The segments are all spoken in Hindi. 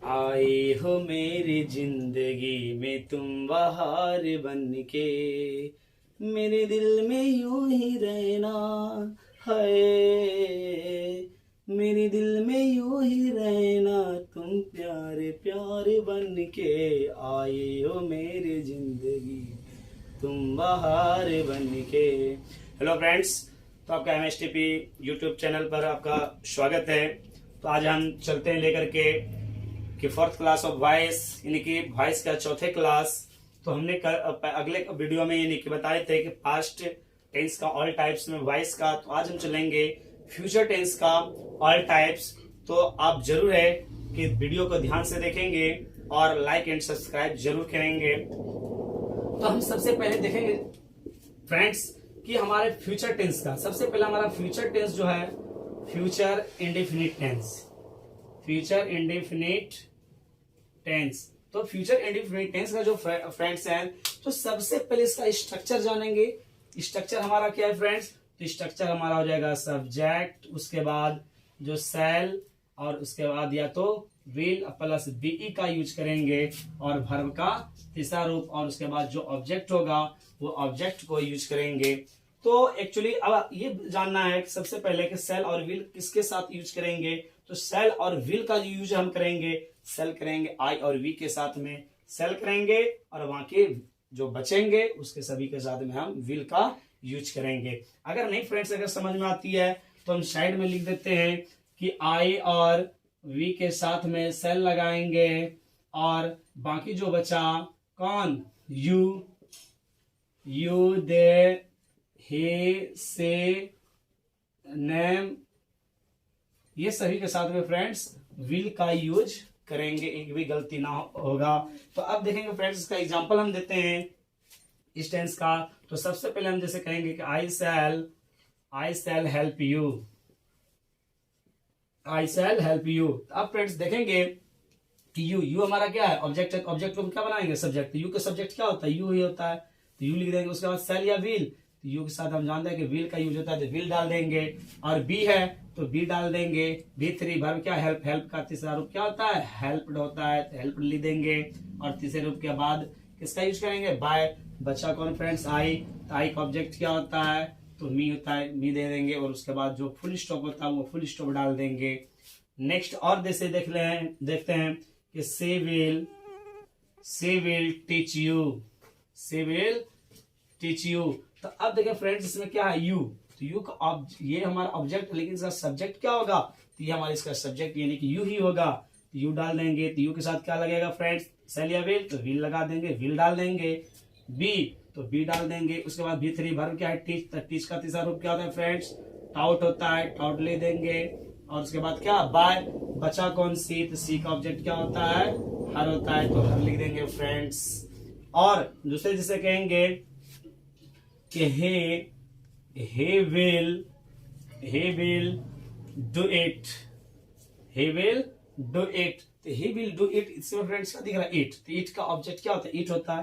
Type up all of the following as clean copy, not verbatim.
आए हो मेरी जिंदगी में तुम बहार बन के, मेरे दिल में यूं ही रहना है, मेरे दिल में यूं ही रहना, तुम प्यारे प्यारे बन के आए हो मेरी जिंदगी तुम बहार बन के। हेलो फ्रेंड्स, तो आपका एमएसटीपी यूट्यूब चैनल पर आपका स्वागत है। तो आज हम चलते हैं लेकर के कि फोर्थ क्लास ऑफ वॉइस यानी कि वॉइस का चौथे क्लास। तो हमने अगले वीडियो में यानी कि बताए थे कि पास्ट टेंस का ऑल टाइप्स में वॉइस का। तो आज हम चलेंगे फ्यूचर टेंस का ऑल टाइप्स। तो आप जरूर है कि वीडियो को ध्यान से देखेंगे और लाइक एंड सब्सक्राइब जरूर करेंगे। तो हम सबसे पहले देखेंगे फ्रेंड्स कि हमारे फ्यूचर टेंस का सबसे पहला हमारा फ्यूचर टेंस जो है future indefinite tense. Future indefinite tense. तो फ्यूचर इंडेफिनिट टेंस का जो फ्रेंड्स है, तो सबसे पहले इसका स्ट्रक्चर जानेंगे। स्ट्रक्चर हमारा क्या है फ्रेंड्स? तो स्ट्रक्चर हमारा हो जाएगा सब्जेक्ट, उसके बाद जो सेल, और उसके बाद या तो विल प्लस बीई का यूज करेंगे, और वर्ब का तीसरा रूप, और उसके बाद जो ऑब्जेक्ट होगा वो ऑब्जेक्ट को यूज करेंगे। तो एक्चुअली अब ये जानना है कि सबसे पहले कि सेल और विल किसके साथ यूज करेंगे। तो सेल और विल का जो यूज हम करेंगे, सेल करेंगे आई और वी के साथ में सेल करेंगे, और वहां के जो बचेंगे उसके सभी के साथ में हम विल का यूज करेंगे। अगर नहीं फ्रेंड्स, अगर समझ में आती है तो हम साइड में लिख देते हैं कि आई और वी के साथ में सेल लगाएंगे, और बाकी जो बचा कौन, यू, दे, हे, से, नेम, ये सभी के साथ में फ्रेंड्स विल का यूज करेंगे, एक भी गलती ना होगा। तो अब देखेंगे फ्रेंड्स, इसका एग्जांपल हम देते हैं इस टेंस का। तो सबसे पहले हम जैसे कहेंगे कि I shall help you, I shall help you. अब फ्रेंड्स देखेंगे कि यू हमारा क्या है, ऑब्जेक्ट है। ऑब्जेक्ट को क्या बनाएंगे, सब्जेक्ट। यू का सब्जेक्ट क्या होता है, यू ही होता है, तो यू लिख देंगे। उसके बाद सेल या विल, तो यू के साथ हम जानते हैं कि विल का यूज होता है, तो विल डाल देंगे। और बी है तो बी डाल देंगे। B3 वर्ब क्या, हेल्प। हेल्प का तीसरा रूप क्या होता है, हेल्प्ड होता है, तो हेल्प लिख देंगे। और तीसरे रूप के बाद किसका यूज करेंगे, बाय। बचा कौन फ्रेंड्स, आई। तो आई का ऑब्जेक्ट क्या होता है, तो मी होता है, मी दे देंगे। और उसके बाद जो फुल स्टॉप होता है वो फुल स्टॉप डाल देंगे। नेक्स्ट और जैसे देखते हैं कि से विल टीच यू, से विल टीच यू। तो अब देखें फ्रेंड्स, इसमें क्या है, यू। तो यू का ये हमारा ऑब्जेक्ट, लेकिन इसका सब्जेक्ट क्या होगा, तो ये हमारा इसका सब्जेक्ट यानी कि यू ही होगा। तो यू डाल देंगे। तो यू के साथ क्या लगेगा फ्रेंड्स, सेल या विल, तो विल लगा देंगे, विल डाल देंगे। बी तो बी डाल देंगे। उसके बाद B3 वर्ब क्या है, टीच। तो टीच का तीसरा रूप क्या होता है फ्रेंड्स, टाउट होता है, टाउट ले देंगे। और उसके बाद क्या, बाय। बचा कौन, सी। तो सी का ऑब्जेक्ट क्या होता है, हर होता है, तो हर लिख देंगे फ्रेंड्स। और दूसरे जैसे कहेंगे कि he will do it, he will do it। तो he will do it, इसमें फ्रेंड्स क्या दिख रहा है, इट। तो इट का ऑब्जेक्ट क्या होता है, इट होता है,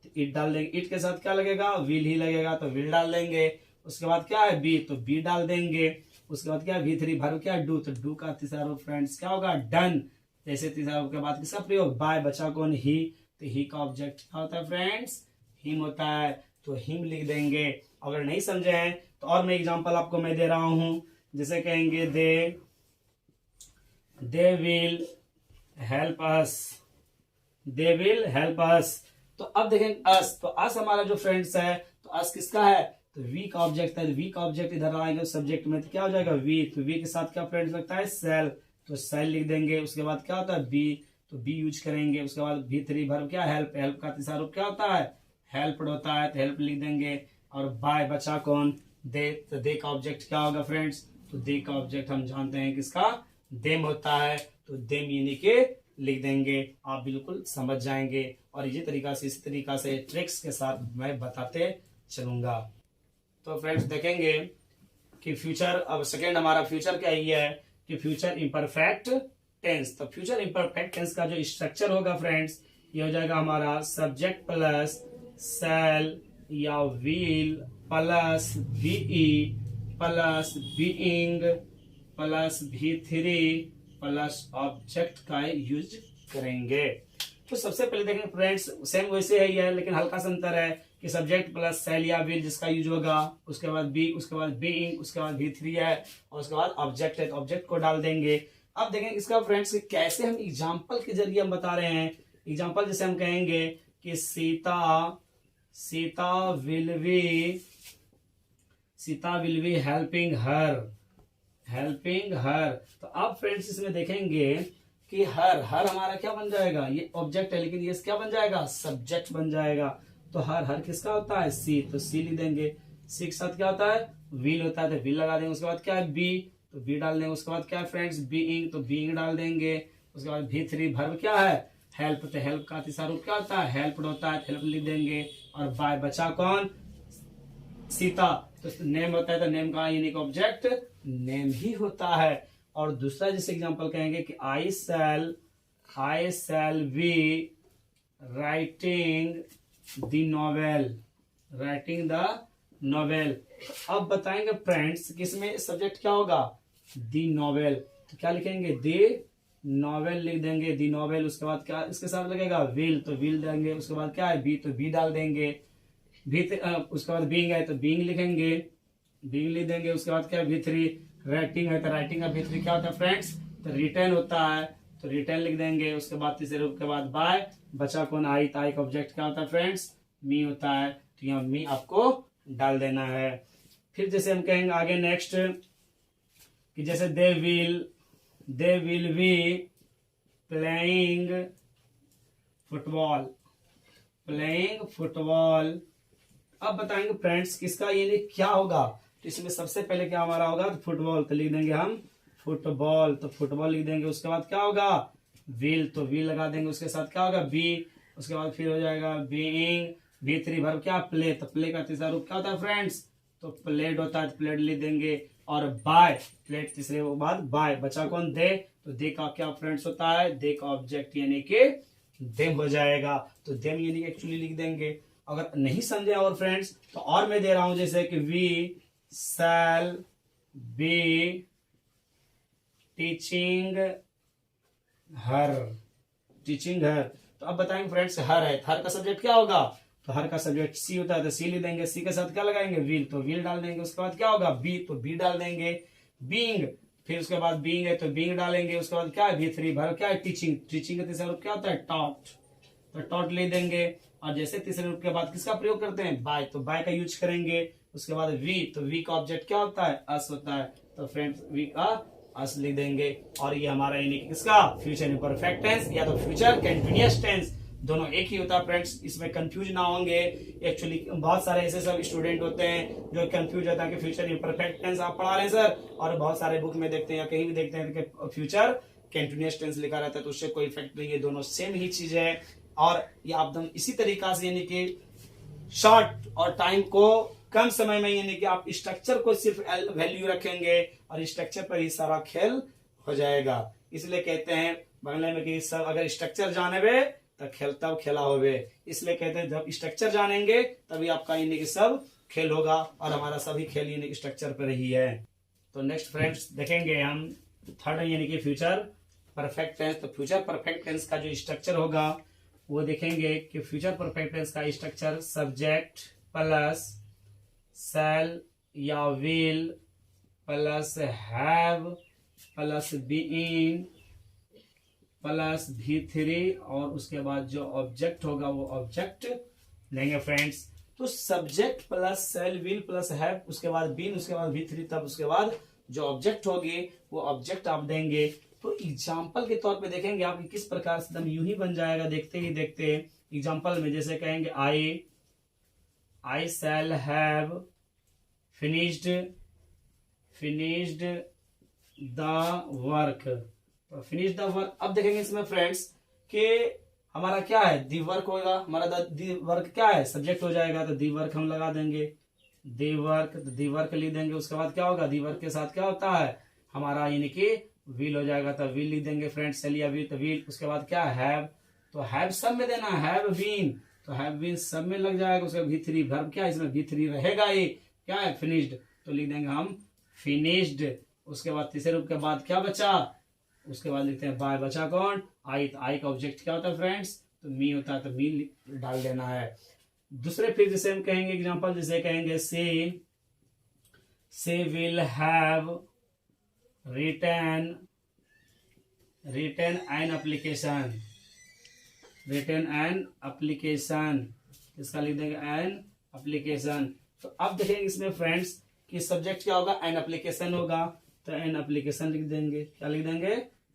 तो इट डाल देंगे। इट के साथ क्या लगेगा, विल ही लगेगा, तो विल डाल देंगे। उसके बाद क्या है, बी, तो बी डाल देंगे। उसके बाद क्या है, V3 वर्ब क्या है, डू। तो डू का तीसरा रूप फ्रेंड्स क्या होगा, डन। जैसे तीसरा रूप के बाद किसका प्रयोग, बाय। बचा कौन, ही। तो ही का ऑब्जेक्ट क्या होता है फ्रेंड्स, हिम होता है, तो हिम लिख देंगे। अगर नहीं समझे हैं तो और मैं एग्जांपल आपको मैं दे रहा हूं। जैसे कहेंगे they will help us, they will help us. तो अब देखें अस, तो अस हमारा जो फ्रेंड्स है, तो अस किसका है, तो वी का ऑब्जेक्ट है। वी का ऑब्जेक्ट इधर आएंगे सब्जेक्ट में, तो क्या हो जाएगा, वी। तो वी के साथ क्या फ्रेंड्स लगता है, सेल, तो सेल लिख देंगे। उसके बाद क्या होता है, बी, तो बी यूज करेंगे। उसके बाद V3 वर्ब क्या, हेल्प। हेल्प का तीसरा रूप क्या होता है, हेल्प्ड होता है, तो हेल्प लिख देंगे। और बाय बचा कौन, दे। तो दे का ऑब्जेक्ट क्या होगा फ्रेंड्स, तो दे का ऑब्जेक्ट हम जानते हैं किसका, देम होता है, तो देम यानी के लिख देंगे। आप बिल्कुल समझ जाएंगे। और ये तरीका से, इस तरीका से ट्रिक्स के साथ मैं बताते चलूंगा। तो फ्रेंड्स देखेंगे कि फ्यूचर, अब सेकेंड हमारा फ्यूचर क्या ही है कि फ्यूचर इम्परफेक्ट टेंस। तो फ्यूचर इम्परफेक्ट टेंस का जो स्ट्रक्चर होगा फ्रेंड्स, ये हो जाएगा हमारा सब्जेक्ट प्लस सेल या will plus be plus being plus V3 plus object का यूज करेंगे। तो सबसे पहले देखेंगे फ्रेंड्स, सेम वैसे ही है लेकिन हल्का सा अंतर है कि सब्जेक्ट प्लस सेल या विल जिसका यूज होगा, उसके बाद बी, उसके बाद बीइंग, उसके बाद V3 है और उसके बाद ऑब्जेक्ट है तो ऑब्जेक्ट को डाल देंगे। अब देखेंगे इसका फ्रेंड्स कैसे हम एग्जाम्पल के जरिए हम बता रहे हैं। एग्जाम्पल जैसे हम कहेंगे कि Sita will be helping her. तो अब फ्रेंड्स इसमें देखेंगे कि हर हमारा क्या बन जाएगा, ये ऑब्जेक्ट है लेकिन ये क्या बन जाएगा, सब्जेक्ट बन जाएगा। तो हर किसका होता है, सी, तो सी लिख देंगे। सी के साथ क्या होता है, विल होता है तो विल लगा देंगे। उसके बाद क्या है, बी, तो बी डाल देंगे। उसके बाद क्या है फ्रेंड्स, बीइंग, तो बीइंग डाल देंगे। उसके बाद V3 वर्ब क्या है, हेल्प, तो हेल्प का तीसरा रूप क्या होता है, हेल्प होता है, हेल्प लिख देंगे। और बाय बचा कौन, सीता, तो नेम होता है तो नेम का यूनिक ऑब्जेक्ट नेम ही होता है। और दूसरा जैसे एग्जांपल कहेंगे कि I shall be writing the novel. अब बताएंगे फ्रेंड्स कि इसमें सब्जेक्ट क्या होगा, दी नॉवेल, तो क्या लिखेंगे, दी नॉवेल लिख देंगे, दी नॉवेल। उसके बाद क्या इसके साथ लगेगा, विल, तो विल देंगे। उसके बाद क्या है, बी, तो बी डाल देंगे। उसके बाद बीइंग है तो बीइंग लिखेंगे, बीइंग लिख देंगे। उसके बाद क्या है, V3 राइटिंग है तो राइटिंग का V3 क्या होता है फ्रेंड्स, तो रिटर्न होता है तो रिटर्न लिख देंगे। उसके बाद तीसरे रूप के बाद बाय, बचा कौन, आई, तो आई का ऑब्जेक्ट क्या होता है फ्रेंड्स, मी होता है, तो यहाँ मी आपको डाल देना है। फिर जैसे हम कहेंगे आगे नेक्स्ट कि जैसे they will be playing football. अब बताएंगे फ्रेंड्स किसका ये क्या होगा, तो इसमें सबसे पहले क्या हमारा होगा, तो फुटबॉल, तो लिख देंगे हम फुटबॉल, तो फुटबॉल लिख देंगे। उसके बाद क्या होगा, विल, तो विल लगा देंगे। उसके साथ क्या होगा, बी, उसके बाद फिर हो जाएगा बीइंग, V3 वर्ब क्या, प्ले, तो प्ले का तीसरा रूप क्या होता है फ्रेंड्स, तो प्लेड होता है, तो प्लेड लिख देंगे। और बाय, प्लेड तीसरे के बाद बाय, बचा कौन, दे, तो दे का क्या फ्रेंड्स होता है, दे का ऑब्जेक्ट यानी कि देम हो जाएगा, तो देम यानी एक्चुअली लिख देंगे। अगर नहीं समझे और फ्रेंड्स तो और मैं दे रहा हूं जैसे कि वी शैल बी टीचिंग हर। तो अब बताएंगे फ्रेंड्स, हर है, हर का सब्जेक्ट क्या होगा, तो हर का सब्जेक्ट सी होता है तो सी लिख देंगे। सी के साथ क्या लगाएंगे, विल, तो विल डाल देंगे। उसके बाद क्या होगा, बी, तो बी डाल देंगे। बीइंग, फिर उसके बाद बीइंग है तो बीइंग डालेंगे। उसके बाद क्या है, V3 वर्ब क्या है, टीचिंग का तीसरा रूप क्या होता है, टॉट, तो टॉट ले देंगे। और जैसे तीसरे रूप के बाद किसका प्रयोग करते हैं, बाय, तो बाय का यूज करेंगे। उसके बाद वी, तो वी का ऑब्जेक्ट क्या होता है, अस होता है, तो फ्रेंड्स वी का अस लिख देंगे। और ये हमारा यानी किसका, फ्यूचर परफेक्ट टेंस या तो फ्यूचर कंटिन्यूअस टेंस, दोनों एक ही होता है फ्रेंड्स, इसमें कंफ्यूज ना होंगे। एक्चुअली बहुत सारे ऐसे सब स्टूडेंट होते हैं जो कंफ्यूज होता है कि फ्यूचर इम्परफेक्ट टेंस आप पढ़ा रहे हैं सर, और बहुत सारे बुक में देखते हैं या कहीं भी देखते हैं कि फ्यूचर कंटिन्यूअस टेंस लिखा रहता है, तो उससे कोई इफेक्ट नहीं है, दोनों सेम ही चीज है। और ये आप इसी तरीका से यानी कि शॉर्ट और टाइम को कम समय में यानी कि आप स्ट्रक्चर को सिर्फ वैल्यू रखेंगे और स्ट्रक्चर पर ही सारा खेल हो जाएगा। इसलिए कहते हैं बांग्ला में कि सब अगर स्ट्रक्चर जाने वे तो खेल तब खेला होवे, इसलिए कहते हैं जब स्ट्रक्चर जानेंगे तभी आपका यानी कि सब खेल होगा, और हमारा सभी खेल यानी कि स्ट्रक्चर पर ही है। तो नेक्स्ट फ्रेंड्स देखेंगे हम थर्ड यानी कि फ्यूचर परफेक्ट टेंस। तो फ्यूचर परफेक्ट टेंस का जो स्ट्रक्चर होगा वो देखेंगे कि फ्यूचर परफेक्ट टेंस का स्ट्रक्चर सब्जेक्ट प्लस शैल या will plus have plus being plus V3 और उसके बाद जो ऑब्जेक्ट होगा वो ऑब्जेक्ट लेंगे फ्रेंड्स। तो subject plus shell will plus have, उसके बाद बीन, उसके बाद V3, तब उसके बाद जो ऑब्जेक्ट होगी वो ऑब्जेक्ट आप देंगे। तो एग्जाम्पल के तौर पे देखेंगे आप किस प्रकार से एकदम यूं ही बन जाएगा, देखते ही देखते। एग्जाम्पल में जैसे कहेंगे I shall have finished the work, तो फिनिश द वर्क। अब देखेंगे इसमें फ्रेंड्स कि हमारा क्या है, दी वर्क होगा, हमारा दी वर्क क्या है, सब्जेक्ट हो जाएगा, तो दी वर्क हम लगा देंगे, दी वर्क, तो दी वर्क लिख देंगे। उसके बाद क्या होगा, दी वर्क के साथ क्या होता है हमारा यानी कि विल हो जाएगा, तो विल लिख देंगे फ्रेंड्स, चलिए विल, तो विल। उसके बाद क्या हैव, तो हैव सब में देना, हैव बीन, तो हैव बीन सब में लग जाएगा। उसका V3 वर्ब क्या है, इसमें V3 रहेगा ही, क्या है फिनिश्ड, तो लिख देंगे हम फिनिश्ड। उसके बाद तीसरे रूप के बाद क्या बचा, उसके बाद लिखते हैं बाय, बचा कौन, आई। तो आई का ऑब्जेक्ट क्या होता है फ्रेंड्स, तो मी होता है, तो मी डाल देना है। दूसरे फिर जैसे हम कहेंगे एग्जांपल, जैसे कहेंगे से will have written an application, written an application, इसका लिख देंगे एन एप्लीकेशन। तो अब देखेंगे इसमें फ्रेंड्स कि सब्जेक्ट क्या होगा, एन एप्लीकेशन होगा, तो एन एप्लीकेशन लिख देंगे। क्या लिख देंगे,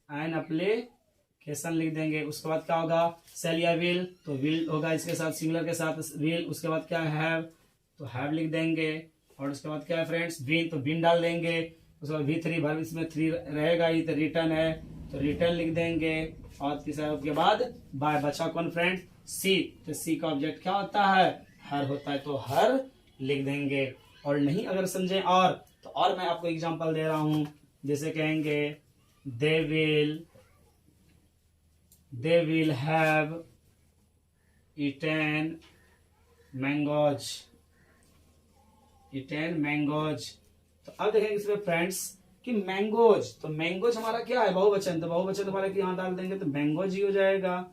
एन एप्लीकेशन लिख देंगे। उसके बाद क्या होगा, सेल या विल, तो विल होगा इसके साथ, सिंगुलर के साथ विल। उसके बाद क्या हैव, तो हैव लिख देंगे। और उसके बाद क्या है फ्रेंड्स, बीन, तो बीन डाल देंगे। उसके बाद V3 वर्ब, इसमें 3 रहेगा ही, तो रिटर्न है, तो रिटर्न लिख देंगे। और तीसरा के बाद बाय, बचा कौन फ्रेंड, सी, तो सी का ऑब्जेक्ट क्या होता है, हर होता है, तो हर लिख देंगे। और नहीं अगर समझे और, तो और मैं आपको एग्जांपल दे रहा हूं, जैसे कहेंगे दे विल हैव ईटेन मैंगोज। तो अब देखेंगे इसमें फ्रेंड्स कि मैंगोज, तो मैंगोज हमारा क्या है, बहुवचन, तो बहुवचन हमारा यहाँ डाल देंगे, तो मैंगोज ही हो जाएगा।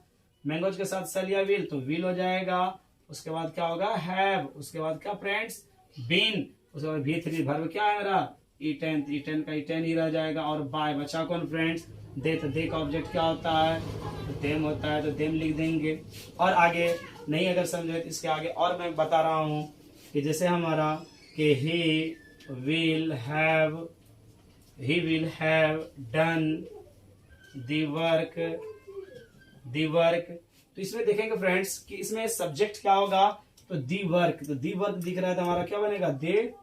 मैंगोज के साथ सेल या विल, तो विल हो जाएगा। उसके बाद क्या होगा, हैव। उसके बाद क्या फ्रेंड्स, बीन। उसके बाद V3 वर्ब क्या है मेरा, ईटेन, ईटेन का ईटेन ही रह जाएगा। और बाय, बचा कौन फ्रेंड्स, दे, तो दे का ऑब्जेक्ट क्या होता है, तो देम होता है, तो देम लिख देंगे। और आगे नहीं अगर समझे तो इसके आगे और मैं बता रहा हूं कि जैसे हमारा कि he will have done the work. तो इसमें देखेंगे फ्रेंड्स कि इसमें सब्जेक्ट क्या होगा, तो दी वर्क, तो दी वर्क दिख रहा है, तो हमारा क्या बनेगा, दे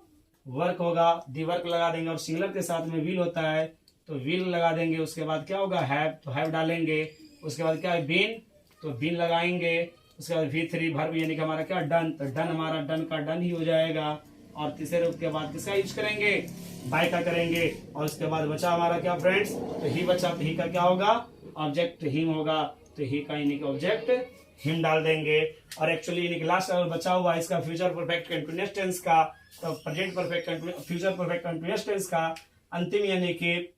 वर्क होगा। दी वर्क लगा देंगे। और सिंगुलर के साथ में विल होता है, तो विल लगा देंगे। उसके बाद क्या होगा, हैव, तो हैव डालेंगे। उसके बाद क्या है, बीन, तो बीन लगाएंगे। उसके बाद V3 वर्ब यानी कि हमारा क्या, डन, तो डन हमारा डन का डन ही हो जाएगा। और तीसरे रूप के बाद किसका यूज करेंगे, बाय का करेंगे। और उसके बाद बचा हमारा क्या फ्रेंड्स, तो ही बचा, तो ही का क्या होगा, ऑब्जेक्ट हिम होगा, तो ही का यानी कि ऑब्जेक्ट हिम डाल देंगे। और एक्चुअली यानी कि लास्ट बचा हुआ इसका फ्यूचर परफेक्ट कंटीन्यूअस टेंस का, तो present perfect future perfect continuous tense का अंतिम यानी कि,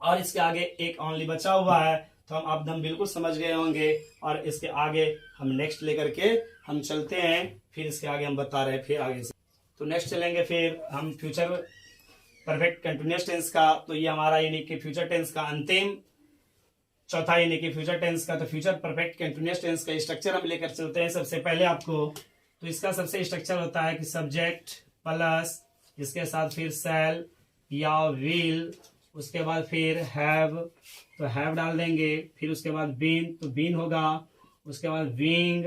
और इसके आगे एक ओनली बचा हुआ है। तो हम अब हम बिल्कुल समझ गए होंगे। और इसके आगे हम नेक्स्ट लेकर के हम चलते हैं, फिर इसके आगे हम बता रहे हैं फिर आगे से। तो नेक्स्ट चलेंगे फिर हम फ्यूचर परफेक्ट कंटीन्यूअस टेंस का। तो ये हमारा यानी कि फ्यूचर टेंस का अंतिम चौथा यानी कि फ्यूचर टेंस का, तो फ्यूचर परफेक्ट कंटीन्यूअस टेंस का स्ट्रक्चर हम लेकर चलते हैं। सबसे पहले आपको, तो इसका सबसे स्ट्रक्चर होता है कि सब्जेक्ट प्लस इसके साथ फिर सेल या विल, उसके बाद फिर हैव, तो हैव डाल देंगे। फिर उसके बाद बीन, तो बीन होगा। उसके बाद विंग,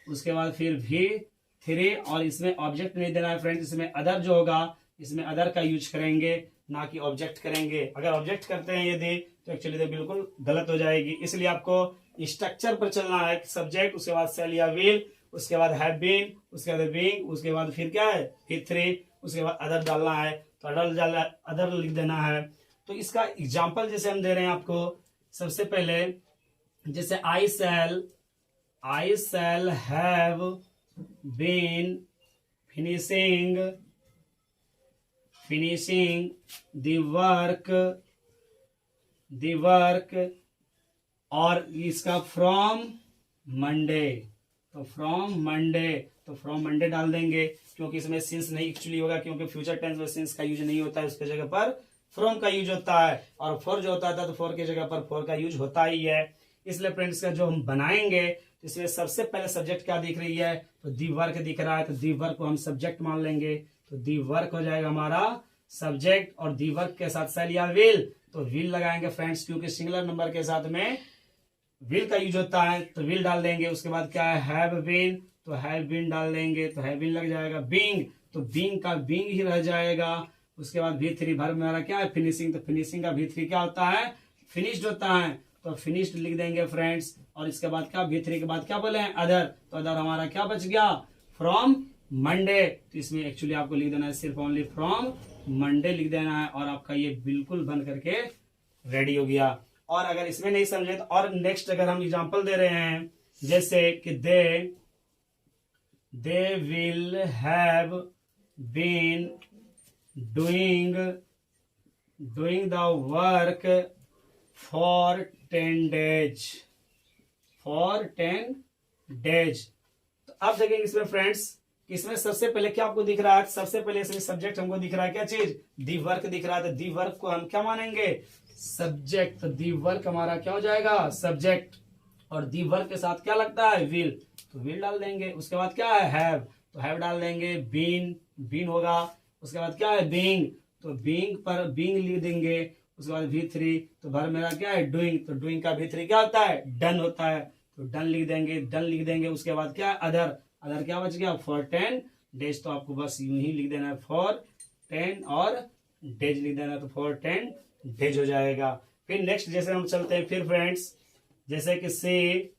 उसके बाद फिर V3। और इसमें ऑब्जेक्ट नहीं देना है फ्रेंड्स, इसमें अदर जो होगा, इसमें अदर का यूज करेंगे, ना कि ऑब्जेक्ट करेंगे। अगर ऑब्जेक्ट करते हैं यदि, तो एक्चुअली तो बिल्कुल गलत हो जाएगी। इसलिए आपको स्ट्रक्चर पर चलना है, सब्जेक्ट, उसके बाद सेल या विल, उसके बाद हैव बीन, उसके बाद बीइंग, उसके बाद फिर क्या है, V3, उसके बाद अदर डालना है, तो अदर लिख देना है। तो इसका एग्जाम्पल जैसे हम दे रहे हैं आपको, सबसे पहले जैसे I shall have been finishing the work. और इसका फ्रॉम मंडे, तो फ्रॉम मंडे डाल देंगे, क्योंकि इसमें सिंस नहीं एक्चुअली होगा, क्योंकि फ्यूचर टेंस में सिंस का यूज नहीं होता है, उसके जगह पर फ्रॉम का यूज होता है। और फॉर जो होता था, तो फॉर की जगह पर फॉर का यूज होता ही है। इसलिए फ्रेंड्स का जो हम बनाएंगे, तो इसमें सबसे पहले सब्जेक्ट क्या दिख रही है, तो दी वर्क दिख रहा है, तो दी वर्क को हम सब्जेक्ट मान लेंगे, तो दी वर्क हो जाएगा हमारा सब्जेक्ट। और दी वर्क के साथ सेल या विल, तो विल लगाएंगे फ्रेंड्स, क्योंकि सिंगुलर नंबर के साथ में विल का यूज होता है, तो विल डाल देंगे। उसके बाद क्या है, हैव बीन, तो हैव बीन डाल देंगे, तो हैव बीन लग जाएगा। बीइंग, तो बीइंग का बीइंग ही रह जाएगा। उसके बाद V3 वर्ब में हमारा क्या है, फिनिशिंग, तो फिनिशिंग का V3 क्या होता है, फिनिश्ड होता है, तो फिनिश्ड लिख देंगे फ्रेंड्स। और इसके बाद क्या, V3 के बाद क्या बोले हैं, अदर, तो अदर हमारा क्या बच गया, फ्रॉम मंडे। तो इसमें एक्चुअली आपको लिख देना है सिर्फ ओनली फ्रॉम मंडे लिख देना है, और आपका ये बिल्कुल बन करके रेडी हो गया। और अगर इसमें नहीं समझे तो और नेक्स्ट अगर हम एग्जांपल दे रहे हैं, जैसे कि they will have been doing the work for 10 days, for 10 days। तो अब देखेंगे इसमें फ्रेंड्स, इसमें सबसे पहले क्या आपको दिख रहा है, सबसे पहले इसमें सब्जेक्ट हमको दिख रहा है, क्या चीज, दी वर्क दिख रहा है। तो दी वर्क को हम क्या मानेंगे, सब्जेक्ट। तो दी वर्क हमारा क्या हो जाएगा, सब्जेक्ट। और दी वर्क के साथ क्या लगता है, विल, तो विल डाल देंगे। उसके बाद क्या है, हैव, तो हैव डाल देंगे। बीन, बीन होगा। उसके बाद क्या है, बीइंग, तो बीइंग पर बीइंग लिख देंगे। उसके बाद V3, तो भर मेरा क्या है, डूइंग, तो डूइंग का V3 क्या होता है, डन होता है, तो डन लिख देंगे, डन लिख देंगे। उसके बाद क्या है, अदर, अदर क्या बच गया, फॉर 10 डेज। तो आपको बस यूं ही लिख देना है, फॉर 10 और डेज लिख देना है, तो फॉर 10 डेज हो जाएगा। फिर नेक्स्ट जैसे हम चलते हैं फिर फ्रेंड्स, जैसे कि she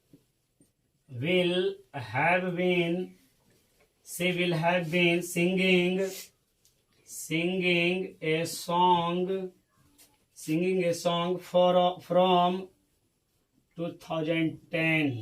will have been, she will have been singing, singing a song, singing a song from 2010,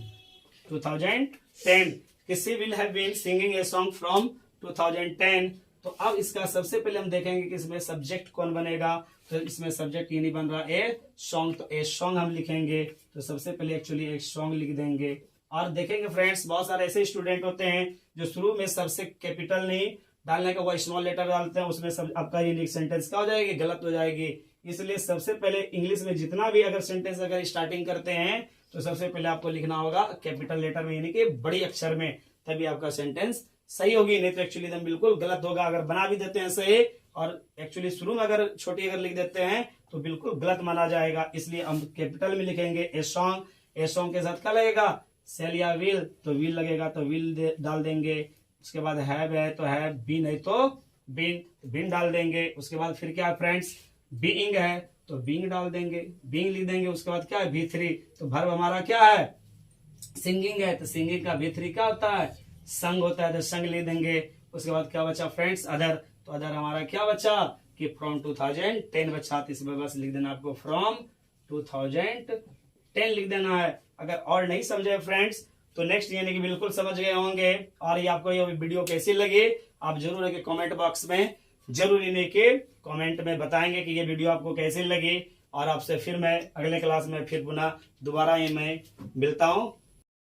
2010। किसी will have been singing a song from 2010। तो अब इसका सबसे पहले हम देखेंगे कि इसमें सब्जेक्ट कौन बनेगा। तो इसमें सब्जेक्ट ये नहीं बन रहा, ए सॉन्ग, तो ए सॉन्ग हम लिखेंगे। तो सबसे पहले एक्चुअली एक सॉन्ग लिख देंगे। और देखेंगे फ्रेंड्स, बहुत सारे ऐसे स्टूडेंट होते हैं जो शुरू में सबसे कैपिटल नहीं डालने का, वो स्मॉल लेटर डालते हैं, उसमें सब आपका यूनिक सेंटेंस क्या हो जाएगी, गलत हो जाएगी। इसलिए सबसे पहले इंग्लिश में जितना भी अगर सेंटेंस अगर स्टार्टिंग करते हैं तो सबसे पहले आपको लिखना होगा कैपिटल लेटर में, यानी कि बड़ी अक्षर में, तभी आपका सेंटेंस सही होगी। नहीं तो एक्चुअली एकदम बिल्कुल गलत होगा। अगर बना भी देते हैं सही और एक्चुअली शुरू में अगर छोटी अगर लिख देते हैं तो बिल्कुल गलत माना जाएगा। इसलिए हम कैपिटल में लिखेंगे ए सॉन्ग। ए सॉन्ग के साथ क्या लगेगा, सेल या विल, तो विल लगेगा, तो विल डाल देंगे। उसके बाद हैव है तो हैव, बीन है तो बीन, बीन डाल देंगे। उसके बाद फिर क्या है फ्रेंड्स, बीइंग है तो बीइंग डाल देंगे, बीइंग लिख देंगे। उसके बाद क्या है, V3, तो वर्ब हमारा क्या है, सिंगिंग है, तो सिंगिंग का V3 क्या होता है, संग होता है, तो संग लिख देंगे। उसके बाद क्या बचा फ्रेंड्स, अदर, तो अदर हमारा क्या बचा कि फ्रॉम 2010 बचा। तो इसमें बस लिख देना आपको फ्रॉम 2010 लिख देना है। अगर और नहीं समझे फ्रेंड्स तो नेक्स्ट यानी कि बिल्कुल समझ गए होंगे। और ये आपको ये वीडियो कैसी लगी आप जरूर है कि कमेंट बॉक्स में जरूर इन्हें के कमेंट में बताएंगे कि ये वीडियो आपको कैसी लगी। और आपसे फिर मैं अगले क्लास में फिर पुनः दोबारा ये मैं मिलता हूँ।